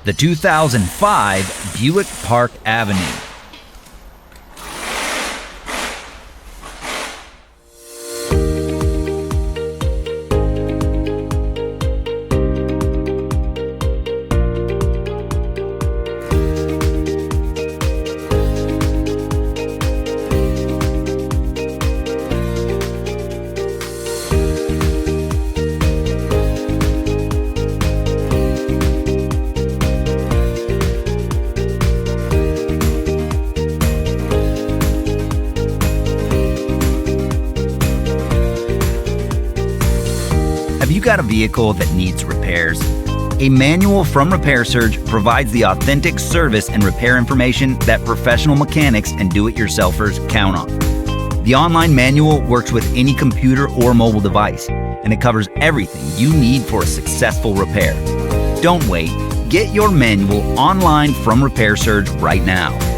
the 2005 Buick Park Avenue. Have you got a vehicle that needs repairs? A manual from Repair Surge provides the authentic service and repair information that professional mechanics and do-it-yourselfers count on. The online manual works with any computer or mobile device, and it covers everything you need for a successful repair. Don't wait. Get your manual online from Repair Surge right now.